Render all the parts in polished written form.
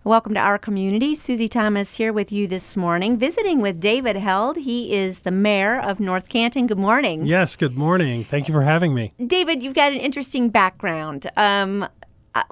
Welcome to our community. Susie Thomas here with you this morning, visiting with David Held. He is the mayor of North Canton. Good morning. Yes, good morning. Thank you for having me. David, you've got an interesting background.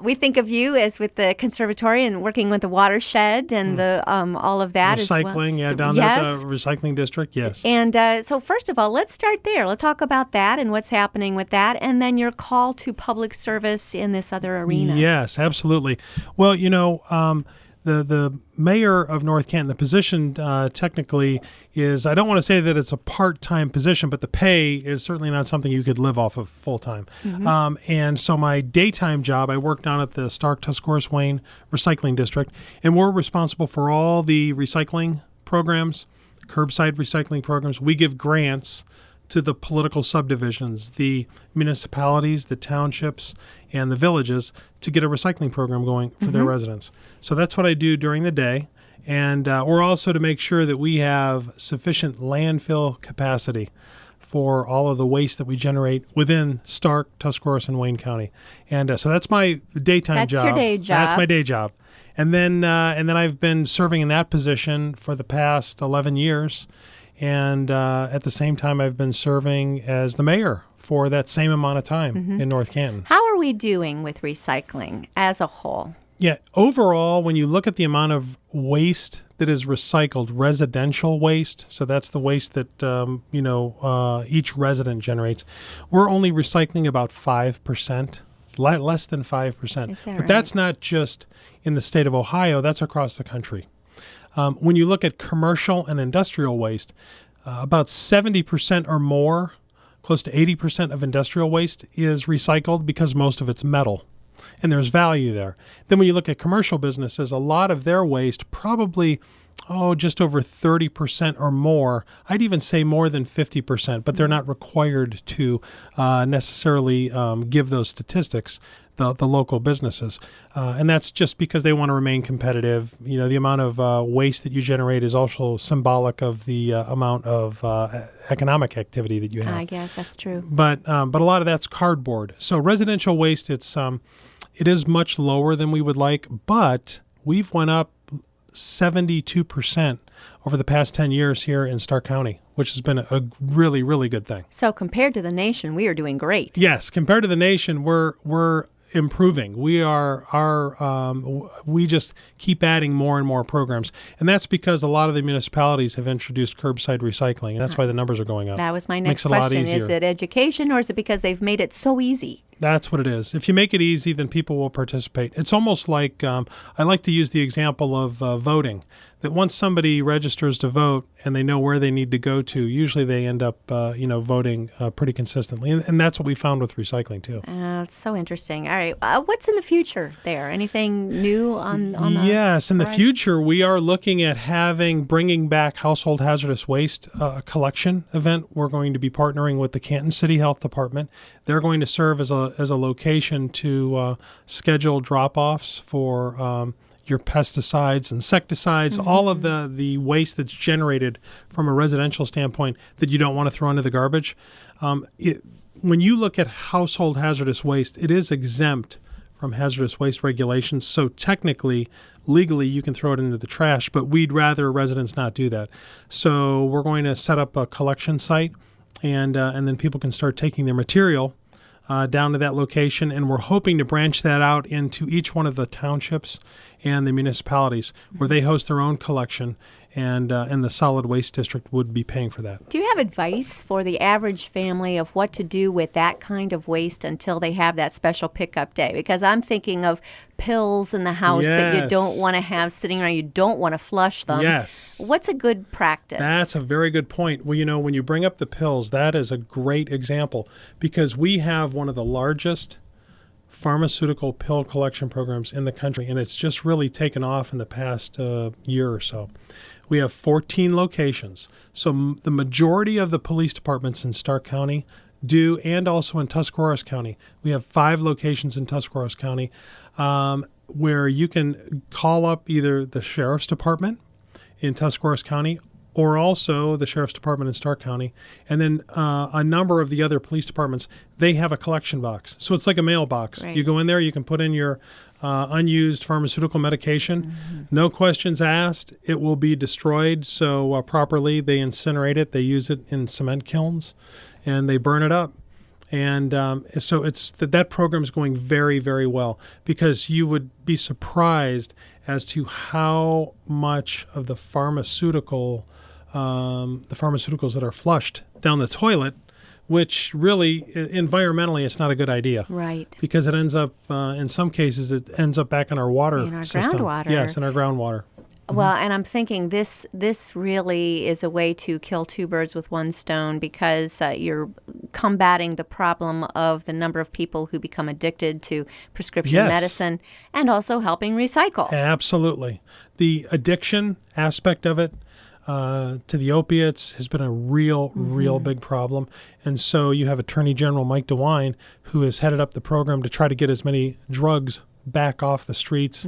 We think of you as with the conservatory and working with the watershed and the all of that Recycling, as well. down there at the recycling district, yes. And so first of all, let's start there. Let's talk about that and what's happening with that, and then your call to public service in this other arena. Yes, absolutely. Well, the mayor of North Canton, the position technically is, I don't want to say that it's a part-time position, but the pay is certainly not something you could live off of full-time. Mm-hmm. And so my daytime job, I work down at the Stark Tuscarawas Wayne Recycling District, and we're responsible for all the recycling programs, curbside recycling programs. We give grants to the political subdivisions, the municipalities, the townships, and the villages to get a recycling program going for their residents. So that's what I do during the day. And we're also to make sure that we have sufficient landfill capacity for all of the waste that we generate within Stark, Tuscarawas, and Wayne County. And so that's my daytime job. That's your day job. That's my day job. And then I've been serving in that position for the past 11 years. And at the same time, I've been serving as the mayor for that same amount of time in North Canton. How are we doing with recycling as a whole? Yeah, overall, when you look at the amount of waste that is recycled, residential waste, so that's the waste that each resident generates, we're only recycling about 5%. Less than 5%. But that's not just in the state of Ohio, that's across the country. When you look at commercial and industrial waste, about 70% or more, close to 80% of industrial waste is recycled because most of it's metal, and there's value there. Then when you look at commercial businesses, a lot of their waste, probably just over 30% or more. I'd even say more than 50%, but they're not required to necessarily give those statistics, the local businesses. And that's just because they want to remain competitive. You know, the amount of waste that you generate is also symbolic of the amount of economic activity that you have. I guess that's true. But a lot of that's cardboard. So residential waste, it is much lower than we would like, but we've went up 72% over the past 10 years here in Stark County, which has been a really, really good thing. So compared to the nation, we are doing great. Yes, compared to the nation, we're improving. We just keep adding more and more programs. And that's because a lot of the municipalities have introduced curbside recycling, and that's why the numbers are going up. That was my next question. Is it education, or is it because they've made it so easy? That's what it is. If you make it easy, then people will participate. It's almost like, I like to use the example of voting, that once somebody registers to vote and they know where they need to go to, usually they end up, voting pretty consistently. And that's what we found with recycling, too. It's so interesting. All right. What's in the future there? Anything new on the Yes, in the horizon? future, we are looking at bringing back household hazardous waste collection event. We're going to be partnering with the Canton City Health Department. They're going to serve as a location to schedule drop-offs for your pesticides, insecticides, all of the waste that's generated from a residential standpoint that you don't want to throw into the garbage. When you look at household hazardous waste, it is exempt from hazardous waste regulations. So technically, legally, you can throw it into the trash, but we'd rather residents not do that. So we're going to set up a collection site, and then people can start taking their material down to that location, and we're hoping to branch that out into each one of the townships and the municipalities where they host their own collection, and the solid waste district would be paying for that. Do you have advice for the average family of what to do with that kind of waste until they have that special pickup day? Because I'm thinking of pills in the house that you don't want to have sitting around. You don't want to flush them. Yes. What's a good practice? That's a very good point. Well, when you bring up the pills, that is a great example, because we have one of the largest pharmaceutical pill collection programs in the country, and it's just really taken off in the past year or so. We have 14 locations. So the majority of the police departments in Stark County do, and also in Tuscarawas County. We have 5 locations in Tuscarawas County where you can call up either the sheriff's department in Tuscarawas County or also the Sheriff's Department in Stark County, and then a number of the other police departments, they have a collection box. So it's like a mailbox. Right. You go in there, you can put in your unused pharmaceutical medication. Mm-hmm. No questions asked. It will be destroyed. So properly, they incinerate it. They use it in cement kilns, and they burn it up. And so it's that program is going very, very well, because you would be surprised as to how much of the pharmaceuticals that are flushed down the toilet, which really environmentally it's not a good idea. Right. Because it ends up, in some cases, it ends up back in our water In our system. groundwater. Yes, in our groundwater. Well, and I'm thinking this really is a way to kill two birds with one stone, because you're combating the problem of the number of people who become addicted to prescription Yes. medicine, and also helping recycle. Absolutely. The addiction aspect of it to the opiates has been a real big problem. And so you have Attorney General Mike DeWine, who has headed up the program to try to get as many drugs back off the streets,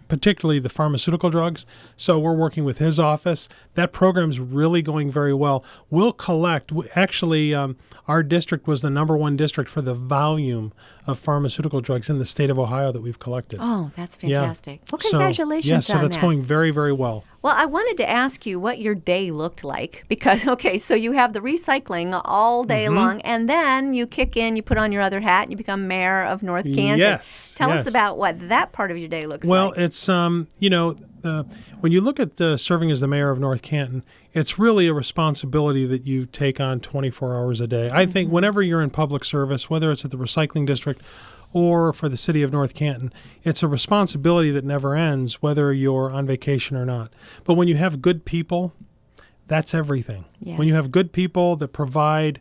particularly the pharmaceutical drugs. So we're working with his office. That program's really going very well. We'll collect, actually, our district was the #1 district for the volume of pharmaceutical drugs in the state of Ohio that we've collected. Oh, that's fantastic. Well, So, congratulations yes, so on that's that. going very, very well. Well, I wanted to ask you what your day looked like, because, okay, so you have the recycling all day long, and then you kick in, you put on your other hat, and you become mayor of North Canton. Yes, Tell us yes. about what that part of your day looks Well, like. it's, when you look at serving as the mayor of North Canton, it's really a responsibility that you take on 24 hours a day. I think whenever you're in public service, whether it's at the recycling district or for the city of North Canton, it's a responsibility that never ends, whether you're on vacation or not. But when you have good people, that's everything. Yes. When you have good people that provide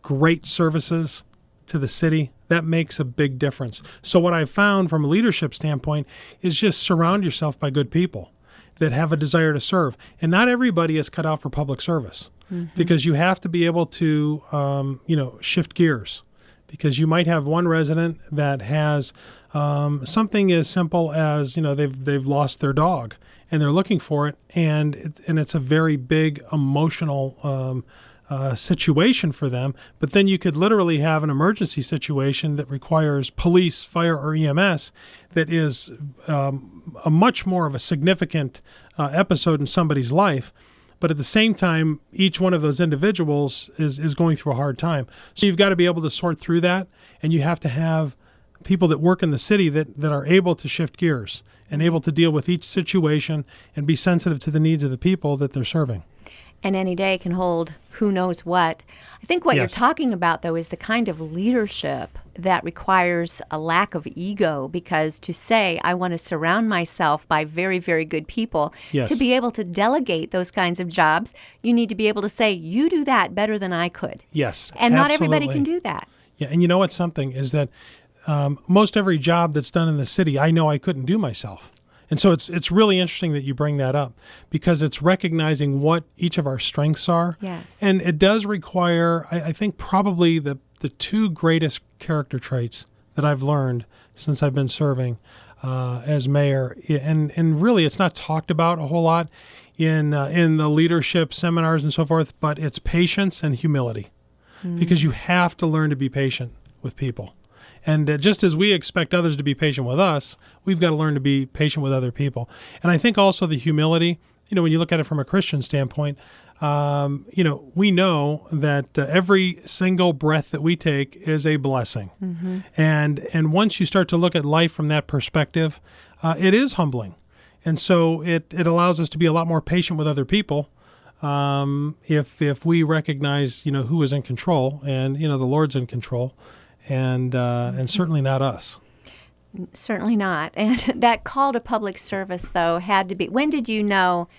great services to the city, that makes a big difference. So what I've found from a leadership standpoint is just surround yourself by good people that have a desire to serve. And not everybody is cut out for public service, because you have to be able to, shift gears. Because you might have one resident that has something as simple as, they've lost their dog and they're looking for it, and it's a very big emotional situation for them. But then you could literally have an emergency situation that requires police, fire, or EMS that is a much more of a significant episode in somebody's life. But at the same time, each one of those individuals is going through a hard time. So you've got to be able to sort through that, and you have to have people that work in the city that are able to shift gears and able to deal with each situation and be sensitive to the needs of the people that they're serving. And any day can hold who knows what. I think what you're Yes. talking about, though, is the kind of leadership that requires a lack of ego, because to say, I want to surround myself by very, very good people, Yes. to be able to delegate those kinds of jobs, you need to be able to say, you do that better than I could. Yes, And not everybody absolutely. can do that. Yeah, and you know what's something is that most every job that's done in the city, I know I couldn't do myself. And so it's really interesting that you bring that up, because it's recognizing what each of our strengths are. Yes. And it does require, I think, probably the two greatest character traits that I've learned since I've been serving as mayor. And really, it's not talked about a whole lot in the leadership seminars and so forth, but it's patience and humility, because you have to learn to be patient with people. And just as we expect others to be patient with us, we've got to learn to be patient with other people. And I think also the humility, when you look at it from a Christian standpoint, we know that every single breath that we take is a blessing. And once you start to look at life from that perspective, it is humbling. And so it allows us to be a lot more patient with other people if we recognize, who is in control, and, the Lord's in control. And certainly not us. Certainly not. And that call to public service, though, had to be, when did you know,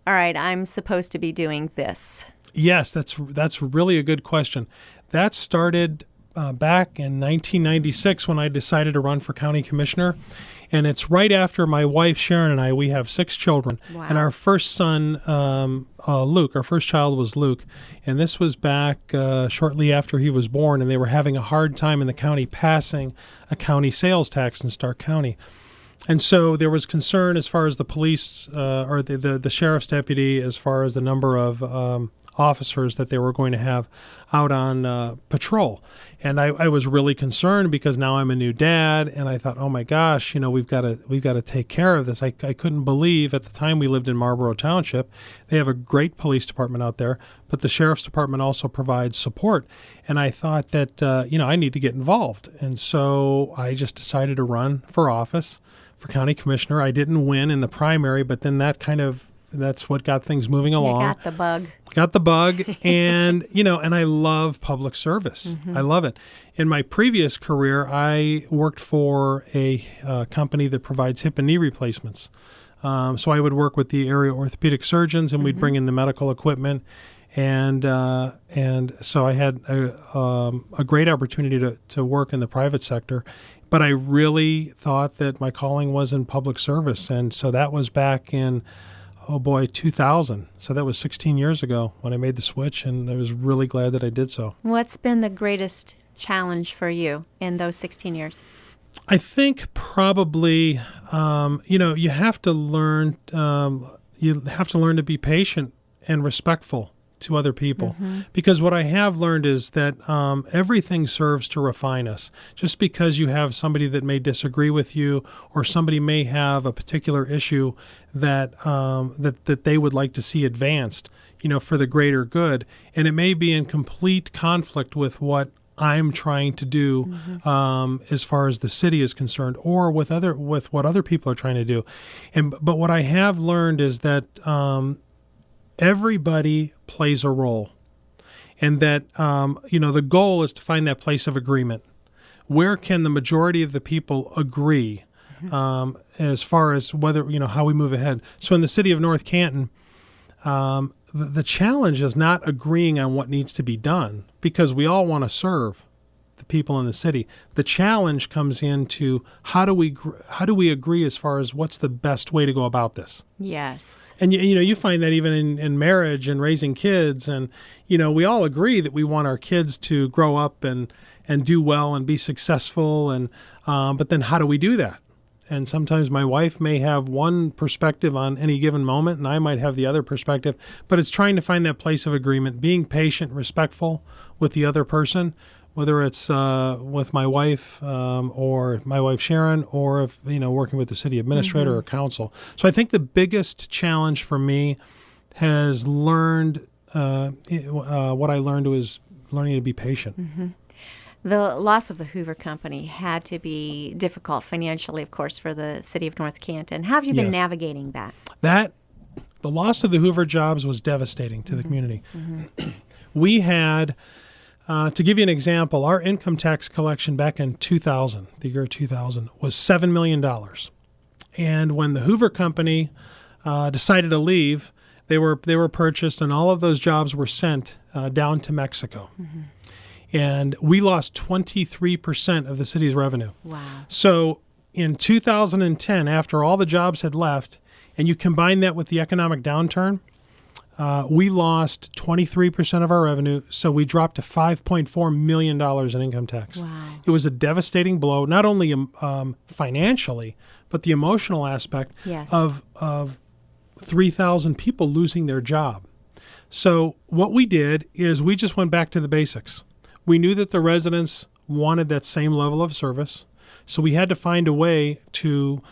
all right, I'm supposed to be doing this? Yes, that's really a good question. That started back in 1996 when I decided to run for county commissioner. And it's right after my wife, Sharon, and I, we have 6 children. Wow. And our first son, Luke, our first child was Luke. And this was back shortly after he was born, and they were having a hard time in the county passing a county sales tax in Stark County. And so there was concern as far as the police or the sheriff's deputy, as far as the number of officers that they were going to have out on patrol. And I was really concerned because now I'm a new dad, and I thought, oh my gosh, we've got to take care of this. I couldn't believe at the time we lived in Marlboro Township. They have a great police department out there, but the sheriff's department also provides support. And I thought that I need to get involved, and so I just decided to run for office for county commissioner. I didn't win in the primary, but then that's what got things moving along. You got the bug. Got the bug, and and I love public service. Mm-hmm. I love it. In my previous career, I worked for a company that provides hip and knee replacements. So I would work with the area orthopedic surgeons, and we'd bring in the medical equipment, and so I had a great opportunity to work in the private sector. But I really thought that my calling was in public service, and so that was back in 2000. So that was 16 years ago when I made the switch, and I was really glad that I did so. What's been the greatest challenge for you in those 16 years? I think probably, you have to learn. You have to learn to be patient and respectful to other people, because what I have learned is that everything serves to refine us. Just because you have somebody that may disagree with you, or somebody may have a particular issue that that they would like to see advanced, for the greater good, and it may be in complete conflict with what I'm trying to do as far as the city is concerned, or with what other people are trying to do. But what I have learned is that everybody plays a role, and that the goal is to find that place of agreement. Where can the majority of the people agree as far as whether how we move ahead? So in the city of North Canton, the challenge is not agreeing on what needs to be done, because we all want to serve the people in the city. The challenge comes into how do we agree as far as what's the best way to go about this. Yes. And you find that even in marriage and raising kids, and we all agree that we want our kids to grow up and do well and be successful, and but then how do we do that? And sometimes my wife may have one perspective on any given moment, and I might have the other perspective. But it's trying to find that place of agreement, being patient, respectful with the other person, whether it's with my wife or my wife Sharon, or if working with the city administrator or council. So I think the biggest challenge for me has learned what I learned was learning to be patient. Mm-hmm. The loss of the Hoover Company had to be difficult financially, of course, for the city of North Canton. How have you been navigating that? The loss of the Hoover jobs was devastating to the community. We had, to give you an example, our income tax collection back in 2000, the year 2000, was $7 million. And when the Hoover Company decided to leave, they were purchased, and all of those jobs were sent down to Mexico. And we lost 23% of the city's revenue. Wow. So in 2010, after all the jobs had left, and you combine that with the economic downturn, we lost 23% of our revenue. So we dropped to $5.4 million in income tax. Wow. It was a devastating blow, not only financially, but the emotional aspect of 3,000 people losing their job. So what we did is we just went back to the basics. We knew that the residents wanted that same level of service, so we had to find a way to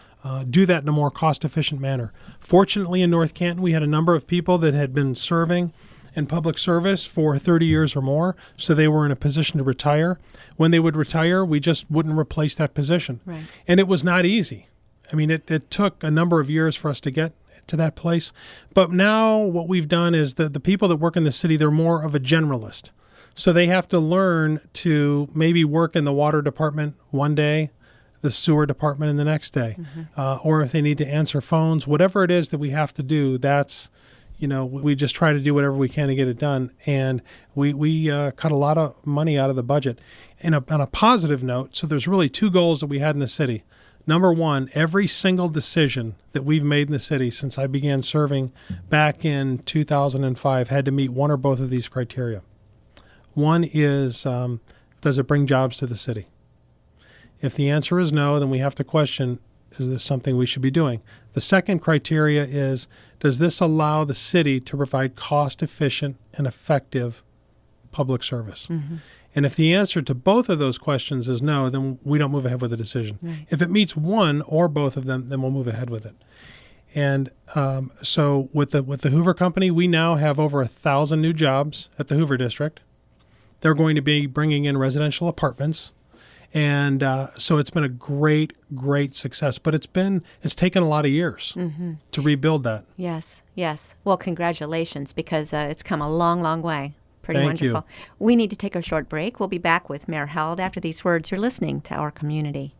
do that in a more cost-efficient manner. Fortunately, in North Canton, we had a number of people that had been serving in public service for 30 years or more, so they were in a position to retire. When they would retire, we just wouldn't replace that position. Right. And it was not easy. I mean, it took a number of years for us to get to that place. But now what we've done is the people that work in the city, they're more of a generalist. So they have to learn to maybe work in the water department one day, the sewer department in the next day, or if they need to answer phones, whatever it is that we have to do, that's, we just try to do whatever we can to get it done. And we cut a lot of money out of the budget. On a positive note, so there's really two goals that we had in the city. Number one, every single decision that we've made in the city since I began serving back in 2005 had to meet one or both of these criteria. One is, does it bring jobs to the city? If the answer is no, then we have to question, Is this something we should be doing? The second criteria is, does this allow the city to provide cost-efficient and effective public service? Mm-hmm. And if the answer to both of those questions is no, then we don't move ahead with the decision. Right. If it meets one or both of them, then we'll move ahead with it. And so with the Hoover Company, we now have over 1,000 new jobs at the Hoover District. They're going to be bringing in residential apartments. And so it's been a great, great success. But it's taken a lot of years to rebuild that. Yes, yes. Well, congratulations, because it's come a long, long way. Pretty Thank wonderful. We need to take a short break. We'll be back with Mayor Held after these words. You're listening to Our Community.